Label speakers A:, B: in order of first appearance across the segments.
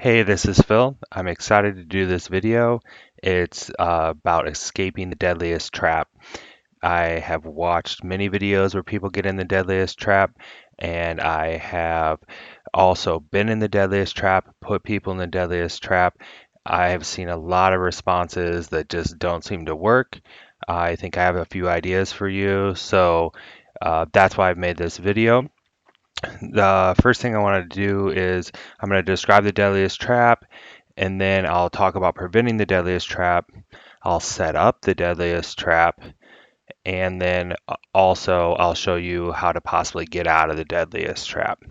A: Hey, this is Phil. I'm excited to do this video. It's about escaping the deadliest trap. I have watched many videos where people get in the deadliest trap, and I have also been in the deadliest trap, put people in the deadliest trap. I have seen a lot of responses that just don't seem to work. I think I have a few ideas for you, so that's why I've made this video. The first thing I want to do is I'm going to describe the deadliest trap, and then I'll talk about preventing the deadliest trap. I'll set up the deadliest trap, and then also I'll show you how to possibly get out of the deadliest trap.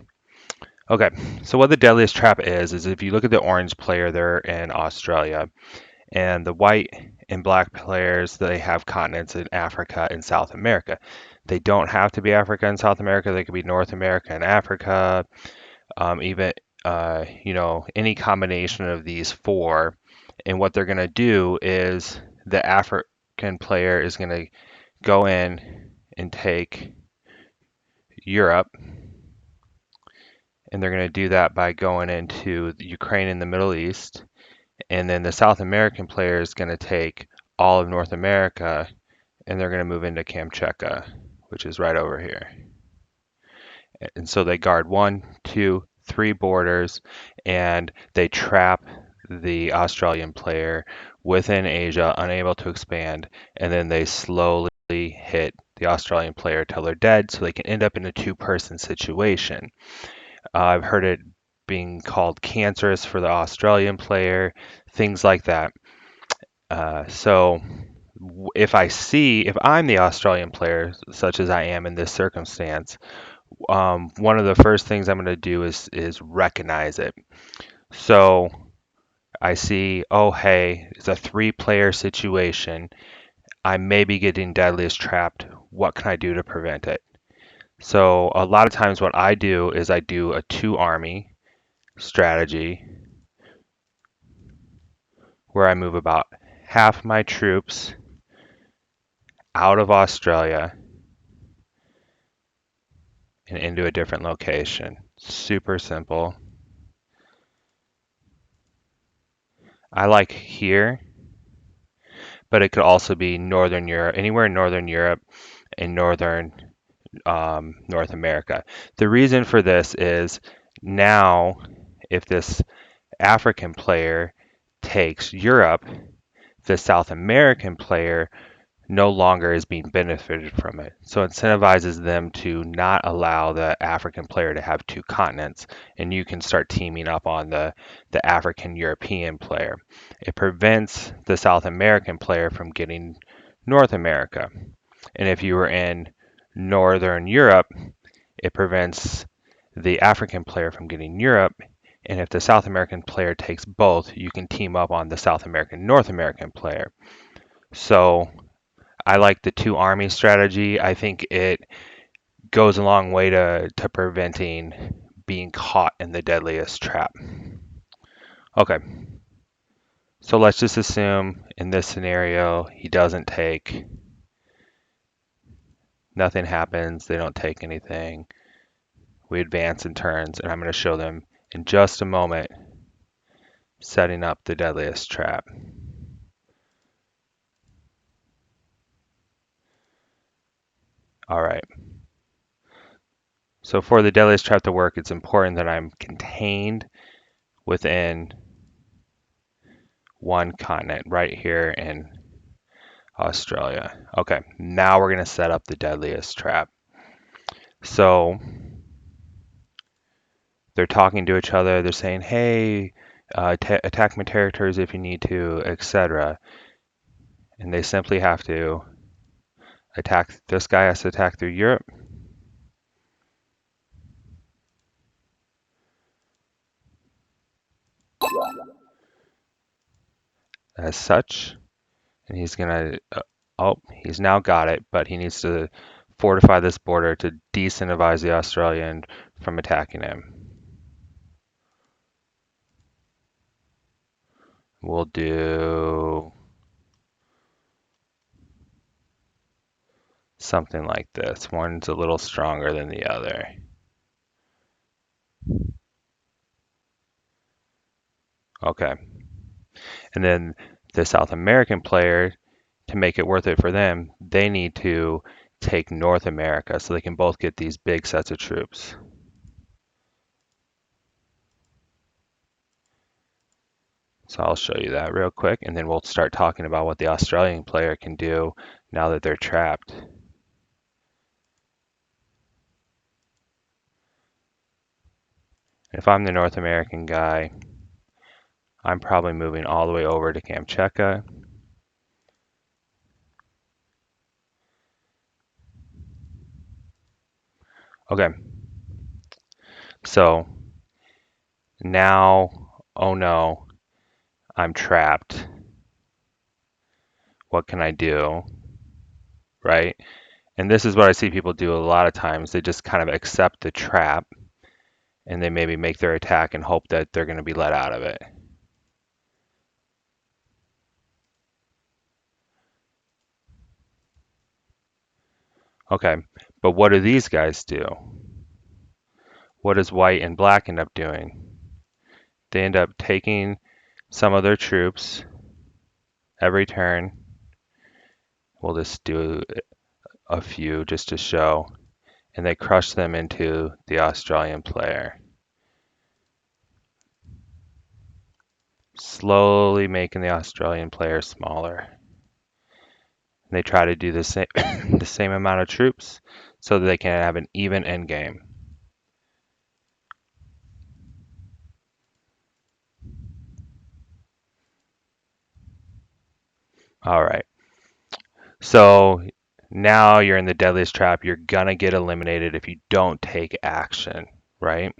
A: Okay, so what the deadliest trap is if you look at the orange player there in Australia, and the white and black players, they have continents in Africa and South America. They don't have to be Africa and South America. They could be North America and Africa, even any combination of these four. And what they're going to do is the African player is going to go in and take Europe, and they're going to do that by going into Ukraine and the Middle East. And then the South American player is going to take all of North America, and they're going to move into Kamchatka, which is right over here. And so they guard 1, 2, 3 borders, and they trap the Australian player within Asia, unable to expand, and then they slowly hit the Australian player till they're dead, so they can end up in a two-person situation. I've heard it being called cancerous for the Australian player, things like that. So if I'm the Australian player, such as I am in this circumstance, one of the first things I'm going to do is recognize it. So I see, oh hey, it's a 3-player situation. I may be getting deadliest trapped. What can I do to prevent it? So a lot of times what I do is I do a 2-army strategy where I move about half my troops out of Australia and into a different location. Super simple. I like here, but it could also be Northern Europe, anywhere in Northern Europe and Northern North America. The reason for this is now, if this African player takes Europe, the South American player no longer is being benefited from it. So it incentivizes them to not allow the African player to have 2 continents, and you can start teaming up on the African European player. It prevents the South American player from getting North America. And if you were in Northern Europe, it prevents the African player from getting Europe. And if the South American player takes both, you can team up on the South American North American player. So I like the 2-army strategy. I think it goes a long way to preventing being caught in the deadliest trap. Okay, so let's just assume in this scenario he doesn't take, nothing happens, they don't take anything. We advance in turns, and I'm going to show them in just a moment setting up the deadliest trap. All right. So for the deadliest trap to work, it's important that I'm contained within one continent right here in Australia. Okay, now we're going to set up the deadliest trap. So they're talking to each other. They're saying, hey, attack my territories if you need to, etc. And they simply have to attack. This guy has to attack through Europe. As such, and he's gonna, oh, he's now got it, but he needs to fortify this border to disincentivize the Australian from attacking him. We'll do something like this. One's a little stronger than the other. Okay. And then the South American player, to make it worth it for them, they need to take North America so they can both get these big sets of troops. So I'll show you that real quick, and then we'll start talking about what the Australian player can do now that they're trapped. If I'm the North American guy, I'm probably moving all the way over to Kamchatka. Okay, so now, oh no, I'm trapped. What can I do? Right? And this is what I see people do a lot of times. They just kind of accept the trap and they maybe make their attack and hope that they're going to be let out of it. Okay, but what do these guys do? What does white and black end up doing? They end up taking some of their troops every turn. We'll just do a few just to show. And they crush them into the Australian player. Slowly making the Australian player smaller. And they try to do the same, the same amount of troops so that they can have an even end game. All right. So now you're in the deadliest trap. You're gonna get eliminated if you don't take action, right?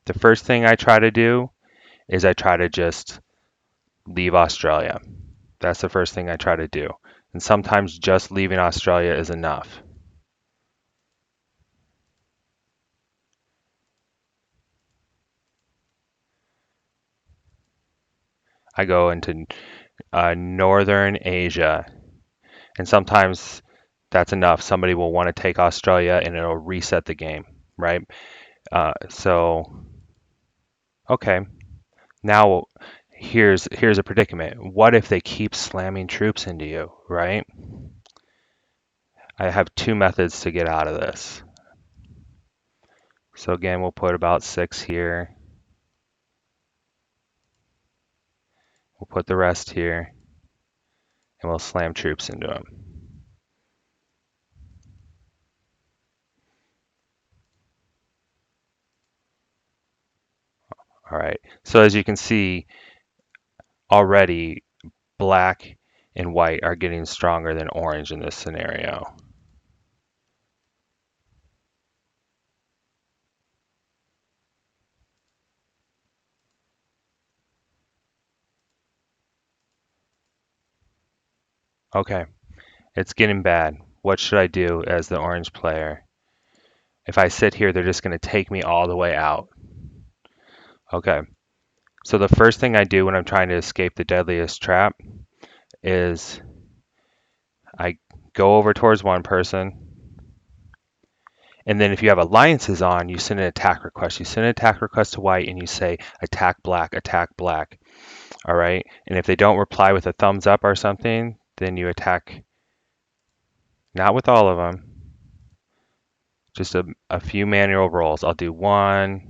A: The first thing I try to do is I try to just leave Australia. That's the first thing I try to do. And sometimes just leaving Australia is enough. I go into Northern Asia, and sometimes that's enough. Somebody will want to take Australia and it'll reset the game, right? So, okay, now here's a predicament. What if they keep slamming troops into you, right? I have two methods to get out of this. So again, we'll put about 6 here. We'll put the rest here, and we'll slam troops into them. All right, so as you can see, already black and white are getting stronger than orange in this scenario. Okay, it's getting bad. What should I do as the orange player? If I sit here, they're just going to take me all the way out. Okay, so the first thing I do when I'm trying to escape the deadliest trap is I go over towards one person, and then if you have alliances on, you send an attack request. You send an attack request to white and you say, attack black, attack black. All right, and if they don't reply with a thumbs up or something, then you attack, not with all of them, just a few manual rolls. I'll do 1,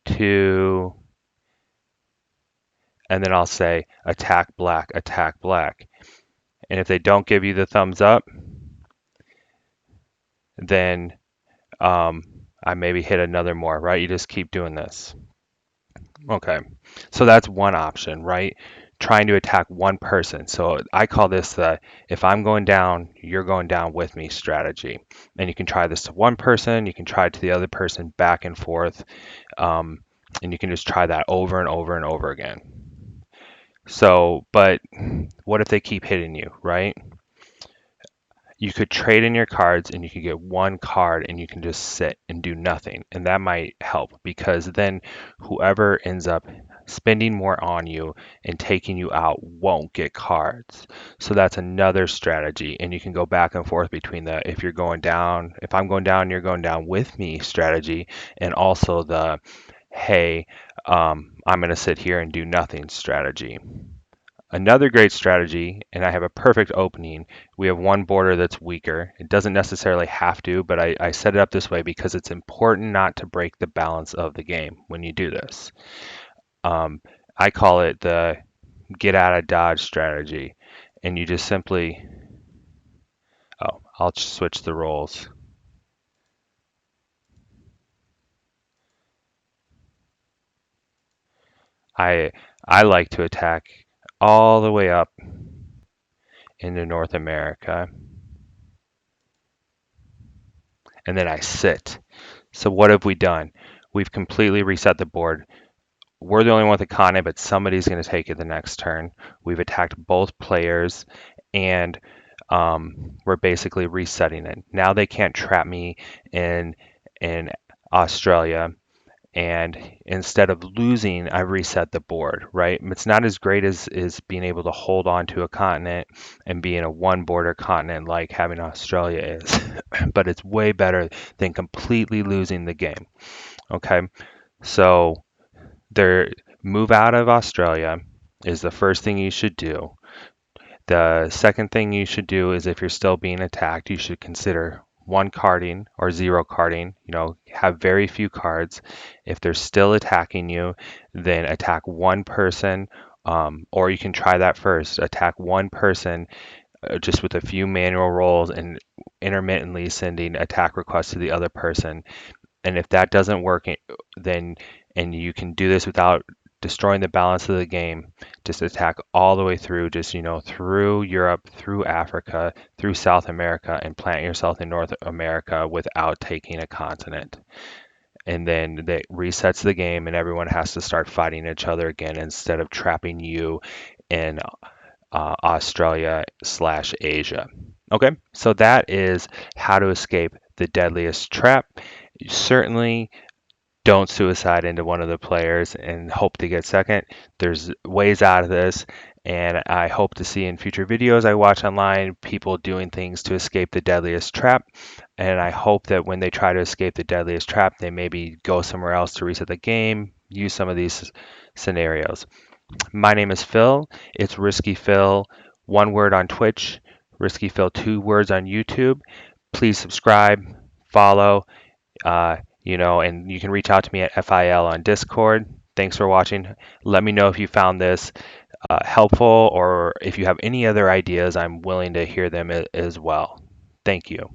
A: 2, and then I'll say attack black, attack black. And if they don't give you the thumbs up, then I maybe hit another more, right? You just keep doing this. Okay, so that's one option, right? Trying to attack one person. So I call this the if I'm going down, you're going down with me strategy. And you can try this to one person, you can try it to the other person back and forth, and you can just try that over and over and over again. So, but what if they keep hitting you, right? You could trade in your cards and you could get one card and you can just sit and do nothing. And that might help because then whoever ends up spending more on you and taking you out won't get cards. So that's another strategy. And you can go back and forth between the if you're going down, if I'm going down, you're going down with me strategy, and also the hey, I'm going to sit here and do nothing strategy. Another great strategy, and I have a perfect opening. We have one border that's weaker. It doesn't necessarily have to, but I set it up this way because it's important not to break the balance of the game when you do this. I call it the get out of dodge strategy. And you just simply, oh, I'll switch the roles. I I like to attack all the way up into North America, and then I sit. So what have we done? We've completely reset the board. We're the only one with a continent, but somebody's going to take it the next turn. We've attacked both players, and we're basically resetting it. Now they can't trap me in Australia, and instead of losing, I reset the board, right? It's not as great as being able to hold on to a continent and being a one border continent like having Australia is, but it's way better than completely losing the game. Okay, so there, move out of Australia is the first thing you should do. The second thing you should do is if you're still being attacked, you should consider one carding or zero carding. Have very few cards. If they're still attacking you, then attack one person, or you can try that first. Attack one person just with a few manual rolls and intermittently sending attack requests to the other person. And if that doesn't work, then and you can do this without destroying the balance of the game, just attack all the way through, just through Europe, through Africa, through South America, and plant yourself in North America without taking a continent. And then that resets the game, and everyone has to start fighting each other again instead of trapping you in Australia/Asia. Okay, so that is how to escape the deadliest trap. You certainly don't suicide into one of the players and hope to get second. There's ways out of this, and I hope to see in future videos I watch online people doing things to escape the deadliest trap. And I hope that when they try to escape the deadliest trap, they maybe go somewhere else to reset the game, use some of these scenarios. My name is Phil. It's Risky Phil, one word on Twitch, Risky Phil, two words on YouTube. Please subscribe, follow, and you can reach out to me at FIL on Discord. Thanks for watching. Let me know if you found this helpful, or if you have any other ideas, I'm willing to hear them as well. Thank you.